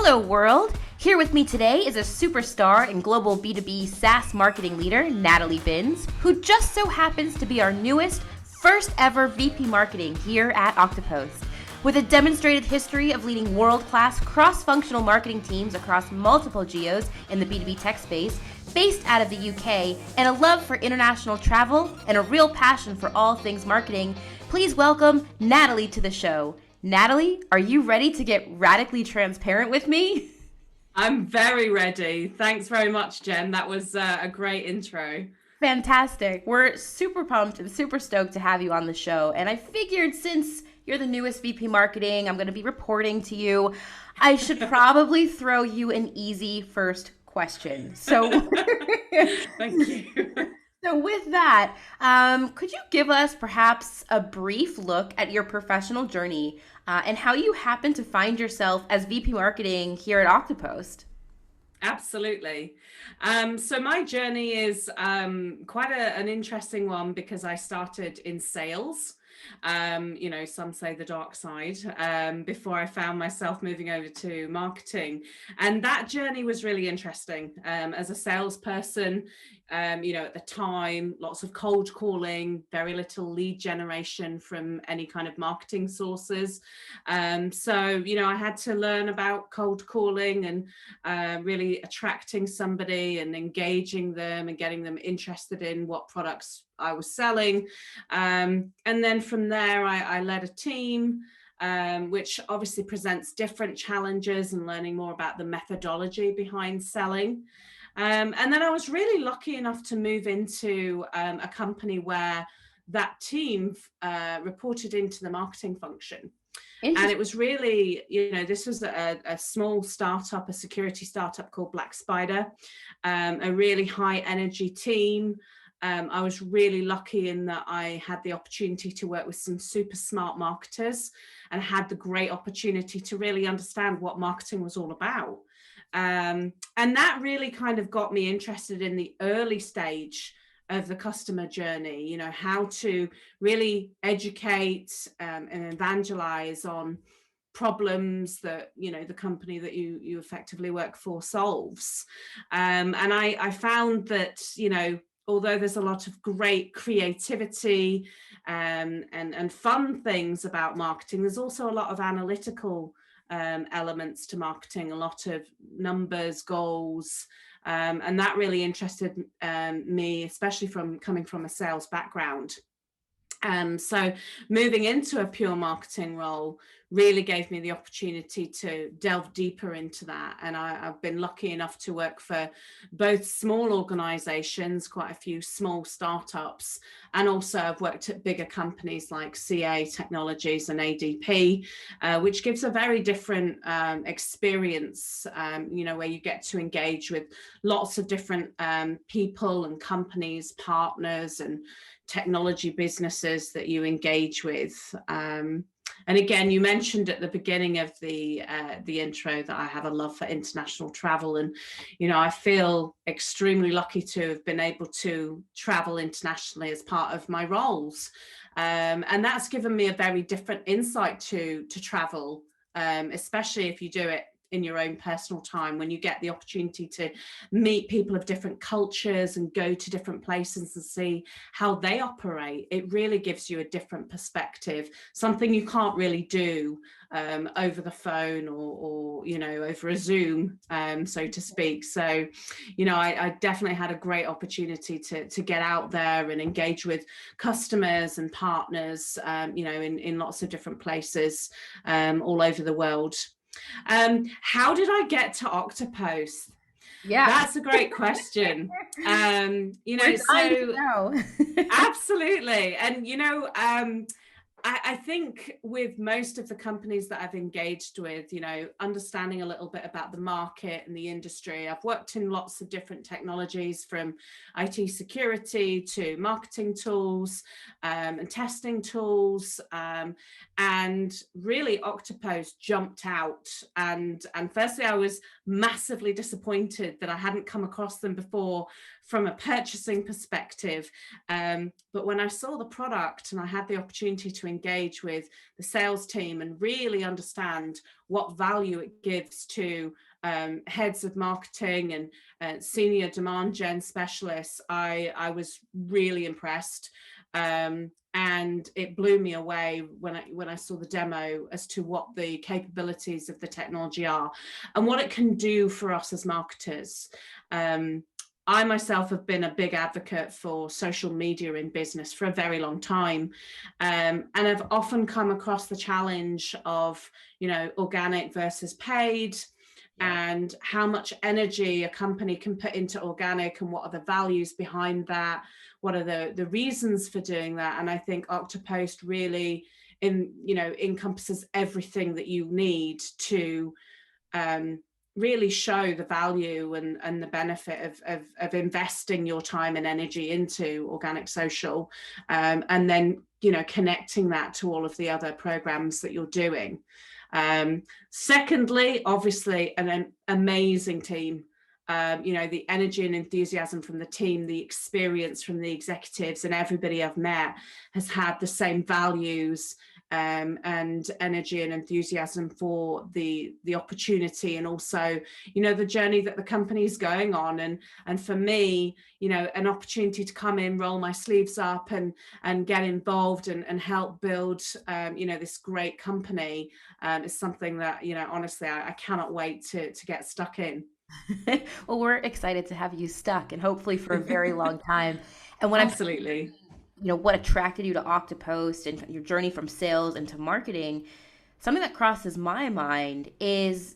Hello world! Here with me today is a superstar and global B2B SaaS marketing leader, Natalie Binns, who just so happens to be our newest, first ever VP Marketing here at Oktopost. With a demonstrated history of leading world-class cross-functional marketing teams across multiple geos in the B2B tech space, based out of the UK, and a love for international travel and a real passion for all things marketing, please welcome Natalie to the show. Natalie, are you ready to get radically transparent with me? I'm very ready. Thanks very much, Jen. That was a great intro. Fantastic. We're super pumped and super stoked to have you on the show. And I figured since you're the newest VP Marketing, I'm going to be reporting to you, I should probably throw you an easy first question. Thank you. So with that, could you give us perhaps a brief look at your professional journey and how you happen to find yourself as VP Marketing here at Oktopost? Absolutely. So my journey is quite an interesting one because I started in sales. Some say the dark side, before I found myself moving over to marketing. And that journey was really interesting. As a salesperson, at the time, lots of cold calling, very little lead generation from any kind of marketing sources. I had to learn about cold calling and really attracting somebody and engaging them and getting them interested in what products I was selling. And then from there, I led a team, which obviously presents different challenges and learning more about the methodology behind selling. And then I was really lucky enough to move into a company where that team reported into the marketing function. And it was really, this was a small startup, a security startup called Black Spider, a really high energy team. I was really lucky in that I had the opportunity to work with some super smart marketers and had the great opportunity to really understand what marketing was all about. And that really kind of got me interested in the early stage of the customer journey, how to really educate and evangelize on problems that the company that you effectively work for solves. And I found that although there's a lot of great creativity and fun things about marketing, there's also a lot of analytical elements to marketing, a lot of numbers, goals, and that really interested me, especially coming from a sales background. So moving into a pure marketing role really gave me the opportunity to delve deeper into that. And I've been lucky enough to work for both small organizations, quite a few small startups, and also I've worked at bigger companies like CA Technologies and ADP, which gives a very different experience, where you get to engage with lots of different people and companies, partners, and technology businesses that you engage with. And again, you mentioned at the beginning of the intro that I have a love for international travel, and I feel extremely lucky to have been able to travel internationally as part of my roles, and that's given me a very different insight to travel, especially if you do it in your own personal time, when you get the opportunity to meet people of different cultures and go to different places and see how they operate. It really gives you a different perspective, something you can't really do over the phone or over a Zoom, so to speak. So I definitely had a great opportunity to get out there and engage with customers and partners, in lots of different places all over the world. How did I get to Oktopost? Yeah. That's a great question. We're dying to know. Absolutely. And, I think with most of the companies that I've engaged with, understanding a little bit about the market and the industry, I've worked in lots of different technologies, from IT security to marketing tools and testing tools. And really, Oktopost jumped out. And firstly, I was massively disappointed that I hadn't come across them before from a purchasing perspective. But when I saw the product and I had the opportunity to engage with the sales team and really understand what value it gives to heads of marketing and senior demand gen specialists, I was really impressed. And it blew me away when I saw the demo as to what the capabilities of the technology are and what it can do for us as marketers. I myself have been a big advocate for social media in business for a very long time, and I've often come across the challenge of, organic versus paid, and how much energy a company can put into organic, and what are the values behind that, what are the reasons for doing that. And I think Oktopost really encompasses everything that you need to really show the value and the benefit of investing your time and energy into organic social, and then connecting that to all of the other programs that you're doing. Secondly, obviously, an amazing team. The energy and enthusiasm from the team, the experience from the executives, and everybody I've met has had the same values and energy and enthusiasm for the opportunity, and also the journey that the company is going on. And for me, an opportunity to come in, roll my sleeves up and get involved and help build this great company is something that honestly I cannot wait to get stuck in. Well, we're excited to have you stuck, and hopefully for a very long time. And when Absolutely. what attracted you to Oktopost and your journey from sales into marketing, something that crosses my mind is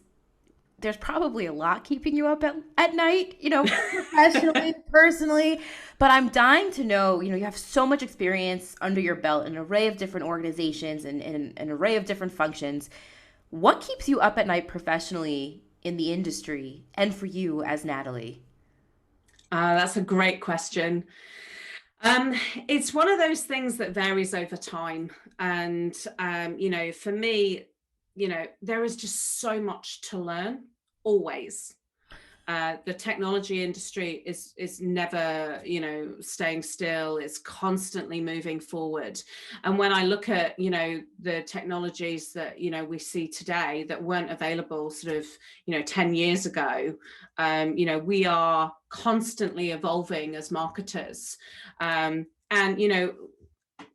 there's probably a lot keeping you up at night, professionally, personally. But I'm dying to know, you have so much experience under your belt in an array of different organizations and an array of different functions. What keeps you up at night professionally in the industry and for you as Natalie? That's a great question. It's one of those things that varies over time. And, for me, there is just so much to learn always. The technology industry is never, staying still. It's constantly moving forward. And when I look at, the technologies that, we see today that weren't available sort of, 10 years ago, we are constantly evolving as marketers. And,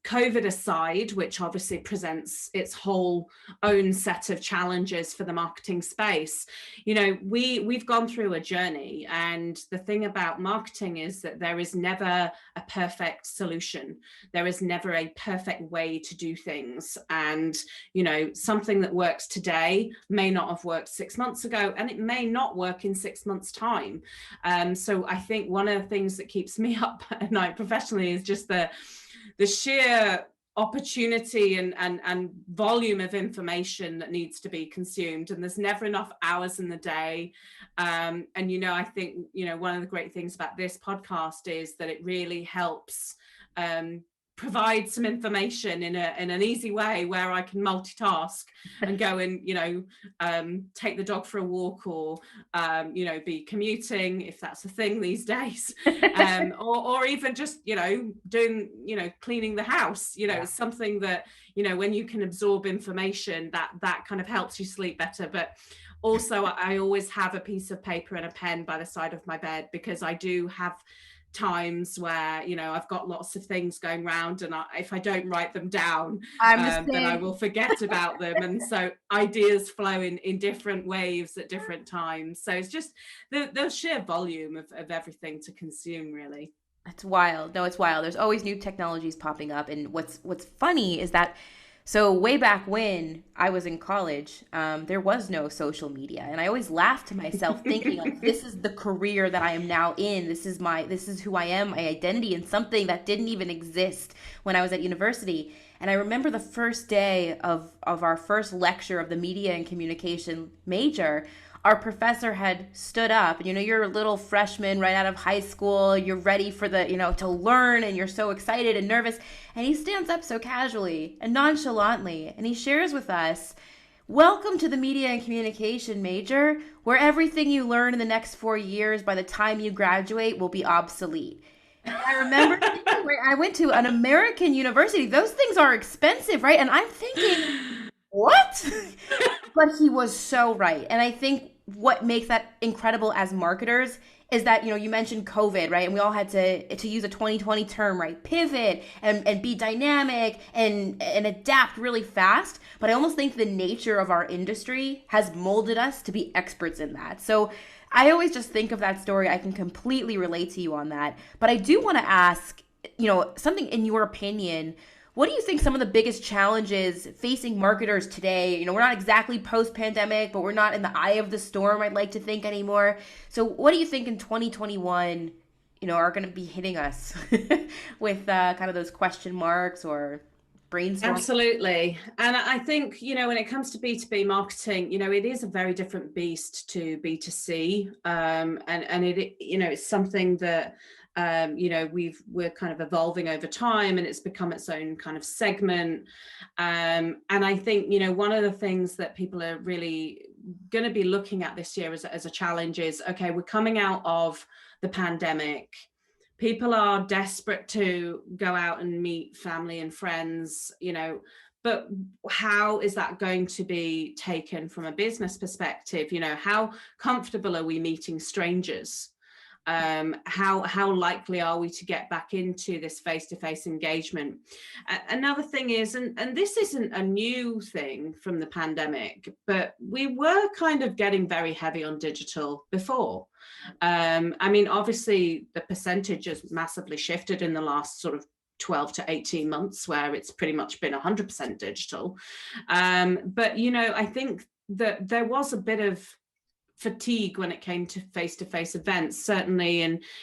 COVID aside, which obviously presents its whole own set of challenges for the marketing space, we've gone through a journey. And the thing about marketing is that there is never a perfect solution. There is never a perfect way to do things. And, something that works today may not have worked 6 months ago, and it may not work in 6 months' time. So I think one of the things that keeps me up at night professionally is just the sheer opportunity and volume of information that needs to be consumed, and there's never enough hours in the day. And I think one of the great things about this podcast is that it really helps provide some information in an easy way where I can multitask and go and take the dog for a walk, or be commuting if that's a thing these days, or even just doing cleaning the house. It's something that when you can absorb information, that kind of helps you sleep better. But also I always have a piece of paper and a pen by the side of my bed, because I do have times where I've got lots of things going around, and if I don't write them down, then I will forget about them. And so ideas flow in different waves at different times. So it's just the sheer volume of everything to consume, really. It's wild. No, it's wild. There's always new technologies popping up. And what's funny is that, so way back when I was in college, there was no social media. And I always laughed to myself thinking, like, this is the career that I am now in. This is who I am, my identity, and something that didn't even exist when I was at university. And I remember the first day of our first lecture of the media and communication major, our professor had stood up, and you're a little freshman right out of high school, you're ready for the to learn, and you're so excited and nervous, and he stands up so casually and nonchalantly, and he shares with us, welcome to the media and communication major, where everything you learn in the next 4 years by the time you graduate will be obsolete. I remember thinking, right, I went to an American university. Those things are expensive, right? And I'm thinking, what? But he was so right. And I think what makes that incredible as marketers is that, you mentioned COVID, right? And we all had to use a 2020 term, right? Pivot and be dynamic and adapt really fast. But I almost think the nature of our industry has molded us to be experts in that. So I always just think of that story. I can completely relate to you on that. But I do want to ask, something in your opinion. What do you think some of the biggest challenges facing marketers today? We're not exactly post-pandemic, but we're not in the eye of the storm, I'd like to think, anymore. So what do you think in 2021, are going to be hitting us with kind of those question marks or brainstorm? Absolutely. And I think, when it comes to B2B marketing, it is a very different beast to B2C. And it's something that, we're kind of evolving over time, and it's become its own kind of segment. And I think, one of the things that people are really going to be looking at this year as a challenge is, okay, we're coming out of the pandemic. People are desperate to go out and meet family and friends, but how is that going to be taken from a business perspective? How comfortable are we meeting strangers? How likely are we to get back into this face-to-face engagement? Another thing is, and this isn't a new thing from the pandemic, but we were kind of getting very heavy on digital before. Obviously the percentage has massively shifted in the last sort of 12 to 18 months, where it's pretty much been 100% digital. But I think that there was a bit of fatigue when it came to face-to-face events. Certainly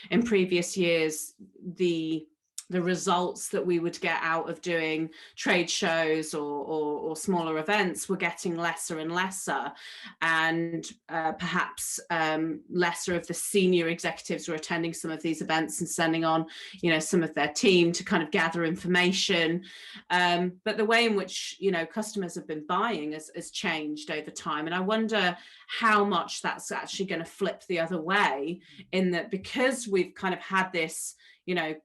in previous years, the results that we would get out of doing trade shows or smaller events were getting lesser and lesser, and perhaps lesser of the senior executives were attending some of these events and sending on some of their team to kind of gather information, but the way in which customers have been buying has changed over time. And I wonder how much that's actually going to flip the other way, in that because we've kind of had this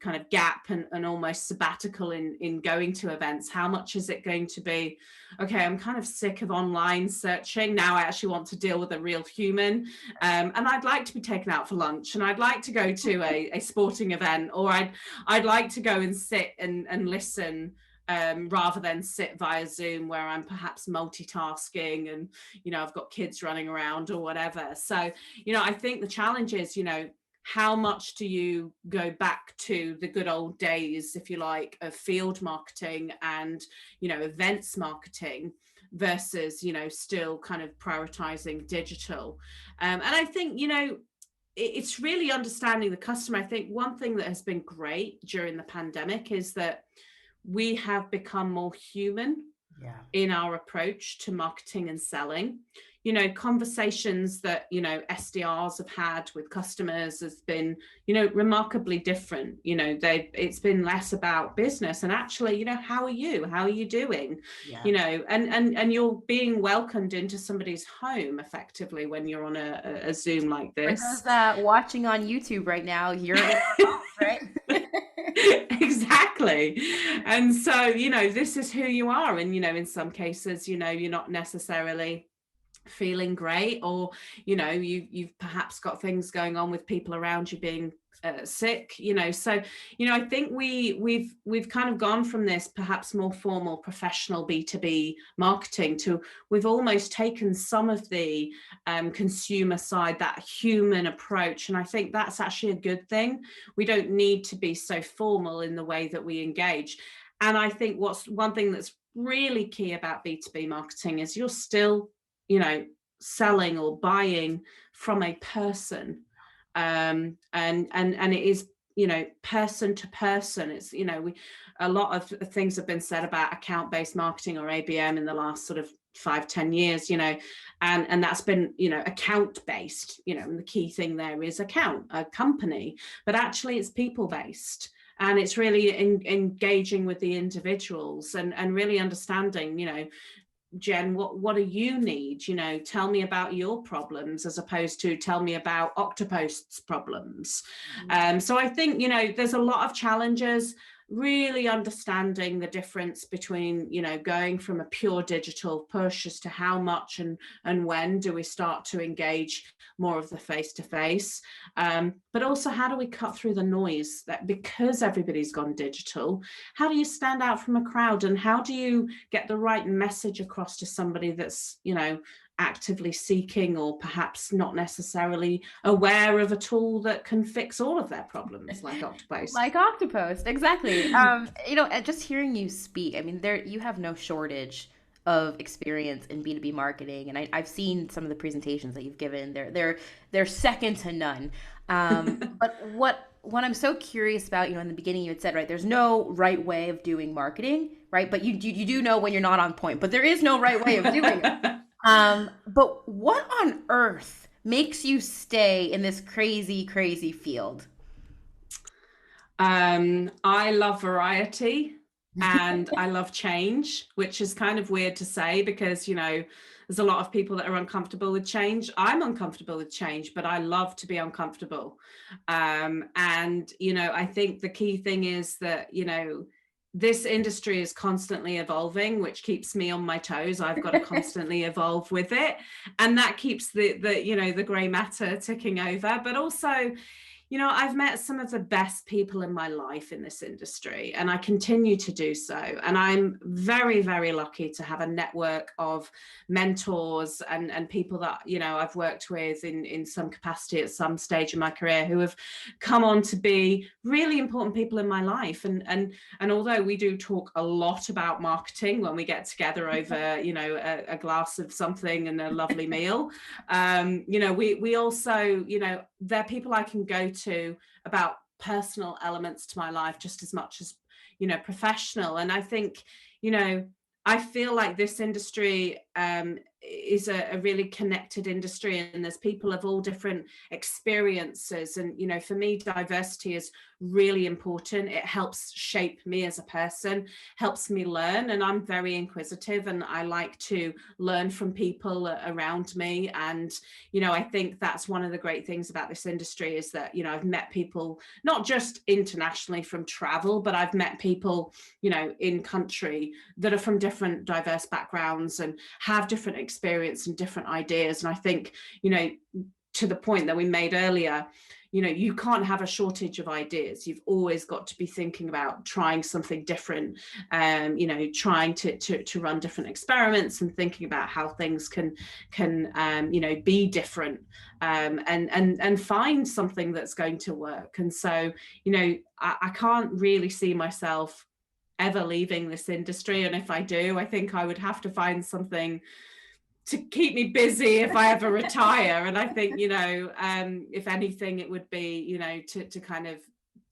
kind of gap and almost sabbatical in going to events, how much is it going to be, okay, I'm kind of sick of online searching. Now I actually want to deal with a real human. And I'd like to be taken out for lunch, and I'd like to go to a sporting event, or I'd like to go and sit and listen, rather than sit via Zoom where I'm perhaps multitasking and, I've got kids running around or whatever. So, I think the challenge is, how much do you go back to the good old days, if you like, of field marketing and, events marketing versus, still kind of prioritizing digital. And I think, it's really understanding the customer. I think one thing that has been great during the pandemic is that we have become more human in our approach to marketing and selling. Conversations that, SDRs have had with customers has been, remarkably different. It's been less about business and actually, how are you doing? And you're being welcomed into somebody's home effectively when you're on a Zoom like this. For those watching on YouTube right now, you're right? Exactly. And so, this is who you are. And, in some cases, you're not necessarily feeling great, or you've perhaps got things going on with people around you being sick, so I think we've kind of gone from this perhaps more formal professional B2B marketing to, we've almost taken some of the consumer side, that human approach, and I think that's actually a good thing. We don't need to be so formal in the way that we engage. And I think what's one thing that's really key about B2B marketing is you're still selling or buying from a person, and it is person to person. It's a lot of things have been said about account-based marketing or ABM in the last sort of 5-10 years, and that's been account-based, and the key thing there is a company, but actually it's people-based. And it's really engaging with the individuals and really understanding, Jen, what do you need? You know, tell me about your problems, as opposed to tell me about Oktopost's problems. So I think, you know, there's a lot of challenges, really understanding the difference between, you know, going from a pure digital push as to how much and when do we start to engage more of the face-to-face, but also how do we cut through the noise, that because everybody's gone digital, how do you stand out from a crowd, and how do you get the right message across to somebody that's, you know, actively seeking or perhaps not necessarily aware of a tool that can fix all of their problems, like Oktopost. Like Oktopost, exactly. You know, just hearing you speak, I mean, there you have no shortage of experience in B2B marketing, and I've seen some of the presentations that you've given. They're second to none. But what I'm so curious about, you know, in the beginning you had said, right, there's no right way of doing marketing, right? But you do know when you're not on point, but there is no right way of doing it. But what on earth makes you stay in this crazy, crazy field? I love variety and I love change, which is kind of weird to say because, you know, there's a lot of people that are uncomfortable with change. I'm uncomfortable with change, but I love to be uncomfortable. And, you know, I think the key thing is that, you know, this industry is constantly evolving, which keeps me on my toes. I've got to constantly evolve with it. And that keeps the you know, the gray matter ticking over. But also, you know, I've met some of the best people in my life in this industry, and I continue to do so. And I'm very, very lucky to have a network of mentors and people that, you know, I've worked with in some capacity at some stage in my career, who have come on to be really important people in my life. And although we do talk a lot about marketing when we get together over, you know, a glass of something and a lovely meal, you know, we also, you know, they're people I can go to about personal elements to my life just as much as, you know, professional. And I think, you know, I feel like this industry is a really connected industry, and there's people of all different experiences. And, you know, for me, diversity is really important. It helps shape me as a person, helps me learn. And I'm very inquisitive and I like to learn from people around me. And, you know, I think that's one of the great things about this industry is that, you know, I've met people not just internationally from travel, but I've met people, you know, in country that are from different diverse backgrounds and have different experience and different ideas. And I think, you know, to the point that we made earlier, you know, you can't have a shortage of ideas. You've always got to be thinking about trying something different, you know, trying to run different experiments and thinking about how things can you know, be different, and find something that's going to work. And so, you know, I can't really see myself ever leaving this industry. And if I do, I think I would have to find something to keep me busy if I ever retire. And I think, you know, if anything, it would be, you know, to kind of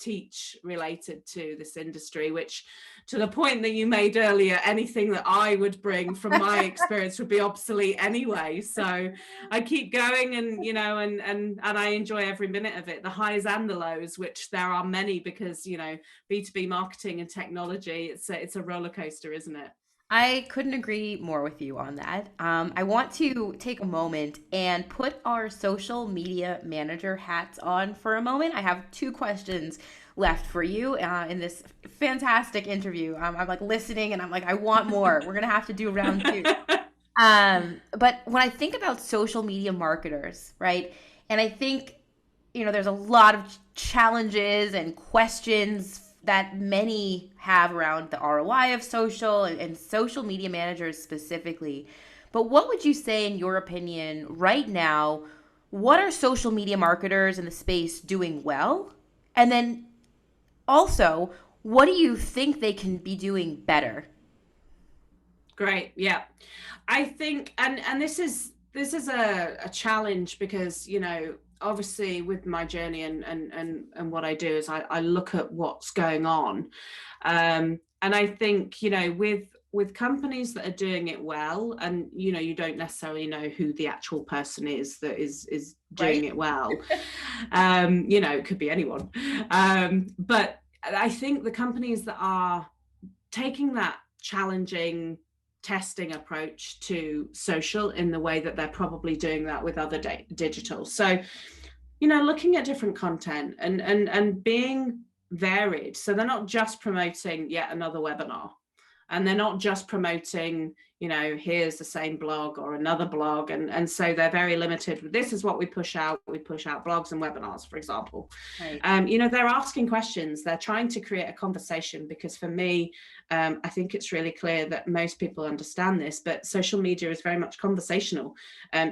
teach related to this industry, which, to the point that you made earlier, anything that I would bring from my experience would be obsolete anyway. So I keep going, and, you know, and I enjoy every minute of it, the highs and the lows, which there are many, because, you know, B2B marketing and technology, it's a roller coaster, isn't it? I couldn't agree more with you on that. I want to take a moment and put our social media manager hats on for a moment. I have two questions left for you in this fantastic interview. I'm like listening and I'm like, I want more. We're going to have to do round two. But when I think about social media marketers, right, and I think, you know, there's a lot of challenges and questions that many have around the ROI of social and social media managers specifically. But what would you say, in your opinion, right now, what are social media marketers in the space doing well? And then also, what do you think they can be doing better? Great. Yeah. I think, and this is a challenge because, you know, obviously with my journey and what I do is I look at what's going on. And I think, you know, with companies that are doing it well, and, you know, you don't necessarily know who the actual person is that is doing it well. You know, it could be anyone. But I think the companies that are taking that challenging testing approach to social in the way that they're probably doing that with other digital. So, looking at different content and being varied. So they're not just promoting yet another webinar, and they're not just promoting, here's the same blog or another blog. And so they're very limited. This is what we push out. We push out blogs and webinars, for example. Right. They're asking questions. They're trying to create a conversation, because for me, I think it's really clear that most people understand this, but social media is very much conversational.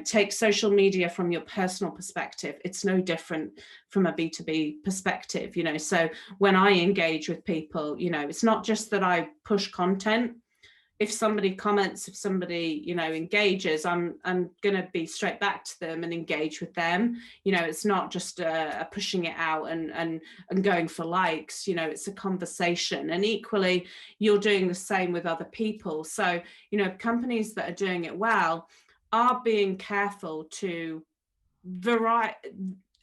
Take social media from your personal perspective. It's no different from a B2B perspective, So when I engage with people, it's not just that I push content. If somebody comments, if somebody, engages, I'm going to be straight back to them and engage with them. It's not just pushing it out and going for likes. It's a conversation. And equally, you're doing the same with other people. So, companies that are doing it well are being careful to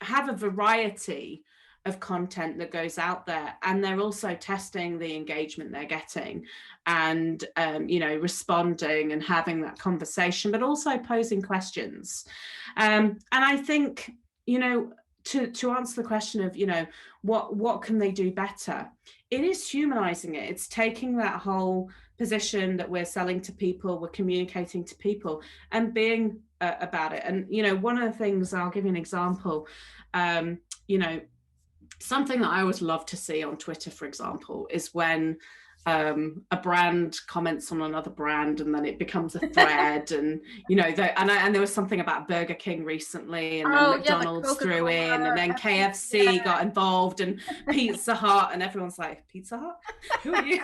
have a variety of content that goes out there, and they're also testing the engagement they're getting, and responding and having that conversation, but also posing questions. And I think to answer the question of what can they do better, it is humanizing it. It's taking that whole position that we're selling to people, we're communicating to people, and being about it. And one of the things, I'll give you an example. Something that I always love to see on Twitter, for example, is when a brand comments on another brand, and then it becomes a thread. And and there was something about Burger King recently, and then McDonald's threw in, and then KFC got involved, and Pizza Hut, and everyone's like, Pizza Hut? Who are you?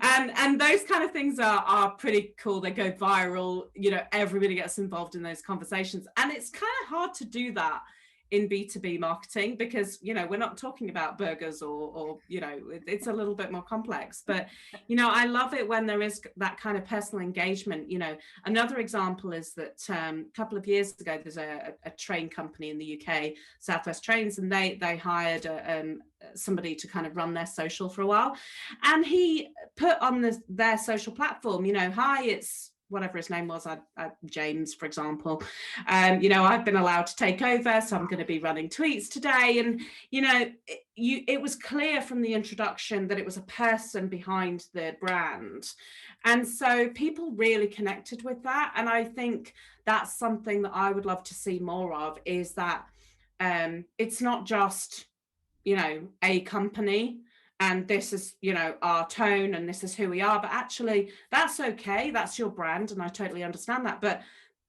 And those kind of things are pretty cool. They go viral. Everybody gets involved in those conversations, and it's kind of hard to do that in B2B marketing, because we're not talking about burgers or it's a little bit more complex. But I love it when there is that kind of personal engagement. Another example is that a couple of years ago, there's a train company in the UK, Southwest Trains, and they hired somebody to kind of run their social for a while, and he put on their social platform, hi, it's whatever his name was, James, for example, I've been allowed to take over, so I'm going to be running tweets today. And, it was clear from the introduction that it was a person behind the brand. And so people really connected with that. And I think that's something that I would love to see more of, is that it's not just, a company, and this is, our tone, and this is who we are. But actually, that's okay. That's your brand. And I totally understand that. But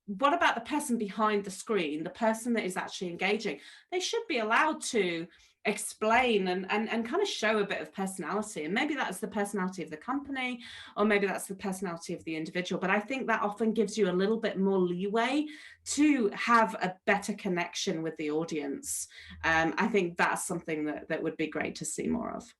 what about the person behind the screen, the person that is actually engaging? They should be allowed to explain and kind of show a bit of personality. And maybe that's the personality of the company, or maybe that's the personality of the individual. But I think that often gives you a little bit more leeway to have a better connection with the audience. I think that's something that would be great to see more of.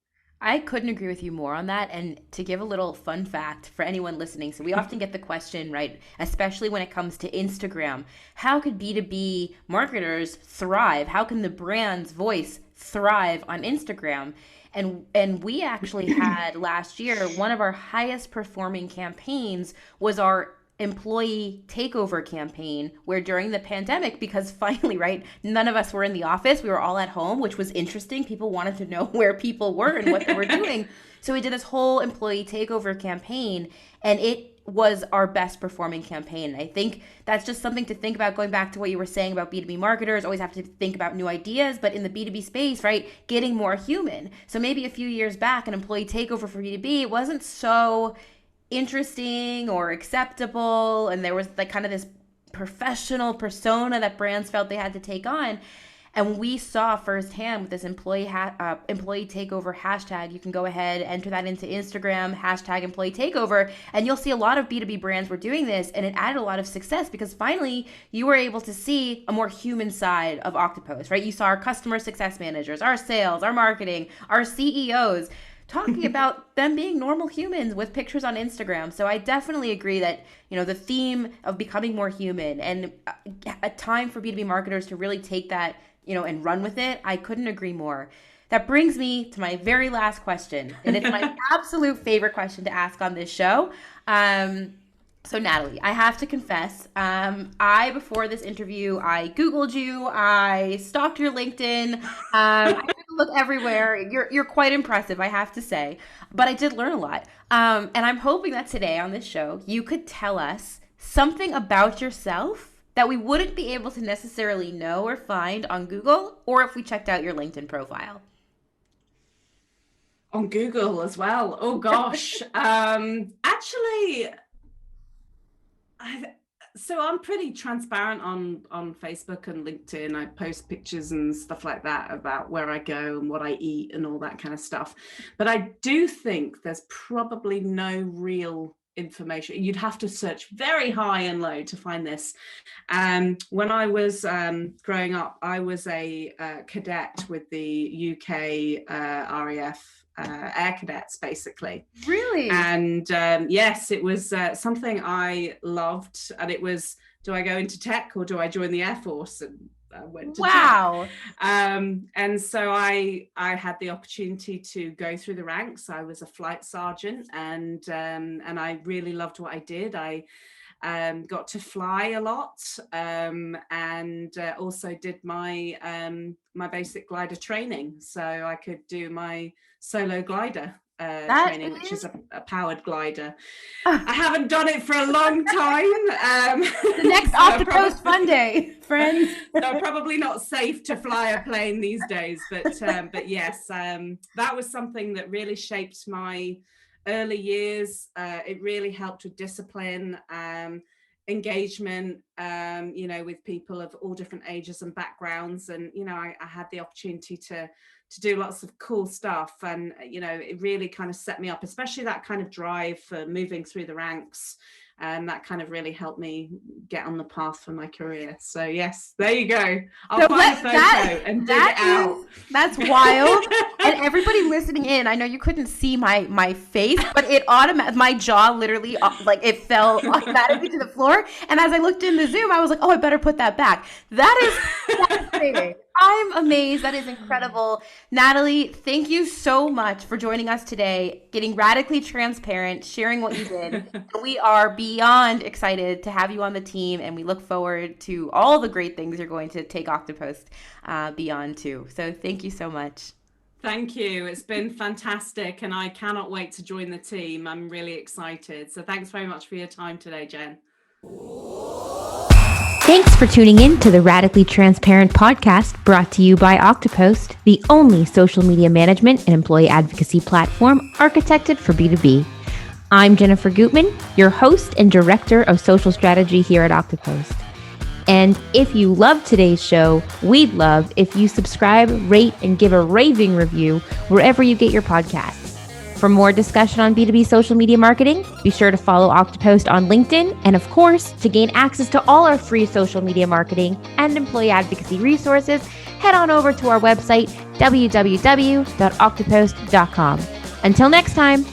I couldn't agree with you more on that. And to give a little fun fact for anyone listening, so we often get the question, right, especially when it comes to Instagram, how could B2B marketers thrive? How can the brand's voice thrive on Instagram? And we actually had last year, one of our highest performing campaigns was our employee takeover campaign, where during the pandemic, because finally, right, none of us were in the office, we were all at home, which was interesting. People wanted to know where people were and what they were doing. So we did this whole employee takeover campaign, and it was our best performing campaign. And I think that's just something to think about, going back to what you were saying about B2B marketers, always have to think about new ideas, but in the B2B space, right, getting more human. So maybe a few years back, an employee takeover for B2B wasn't so interesting or acceptable, and there was like kind of this professional persona that brands felt they had to take on. And we saw firsthand with this employee takeover hashtag. You can go ahead, enter that into Instagram, hashtag employee takeover, and you'll see a lot of B2B brands were doing this, and it added a lot of success, because finally you were able to see a more human side of Oktopost, right? You saw our customer success managers, our sales, our marketing, our CEOs talking about them being normal humans with pictures on Instagram. So I definitely agree that, the theme of becoming more human, and a time for B2B marketers to really take that, and run with it. I couldn't agree more. that brings me to my very last question. And it's my absolute favorite question to ask on this show. So Natalie, I have to confess, before this interview, I Googled you, I stalked your LinkedIn, I took a look everywhere. You're quite impressive, I have to say, but I did learn a lot. And I'm hoping that today on this show, you could tell us something about yourself that we wouldn't be able to necessarily know or find on Google, or if we checked out your LinkedIn profile. On Google as well. Oh gosh. Actually, so I'm pretty transparent on Facebook and LinkedIn. I post pictures and stuff like that about where I go and what I eat and all that kind of stuff. But I do think there's probably no real information. You'd have to search very high and low to find this. When I was growing up, I was a cadet with the UK RAF air cadets, basically. Really? And yes, it was something I loved. And it was, do I go into tech or do I join the Air Force? And I went to wow. tech. And so I had the opportunity to go through the ranks. I was a flight sergeant, and I really loved what I did. I got to fly a lot, and also did my my basic glider training, so I could do my solo glider training, which is a powered glider. I haven't done it for a long time. The next Oktopost fun day, friends. So probably not safe to fly a plane these days, but yes, that was something that really shaped my early years. It really helped with discipline, engagement, with people of all different ages and backgrounds. And, I had the opportunity to do lots of cool stuff. And, it really kind of set me up, especially that kind of drive for moving through the ranks. And that kind of really helped me get on the path for my career. So yes, there you go. I'll find a photo and dig it out. That's wild. And everybody listening in, I know you couldn't see my face, but my jaw literally, it fell automatically to the floor. And as I looked in the Zoom, I was like, oh, I better put that back. That is fascinating. I'm amazed. That is incredible. Natalie, thank you so much for joining us today, getting radically transparent, sharing what you did. We are beyond excited to have you on the team, and we look forward to all the great things you're going to take Oktopost beyond too. So thank you so much. Thank you. It's been fantastic, and I cannot wait to join the team. I'm really excited. So thanks very much for your time today, Jen. Thanks for tuning in to the Radically Transparent podcast, brought to you by Oktopost, the only social media management and employee advocacy platform architected for B2B. I'm Jennifer Gutman, your host and director of social strategy here at Oktopost. And if you love today's show, we'd love if you subscribe, rate, and give a raving review wherever you get your podcasts. For more discussion on B2B social media marketing, be sure to follow Oktopost on LinkedIn. And of course, to gain access to all our free social media marketing and employee advocacy resources, head on over to our website, www.oktopost.com. Until next time.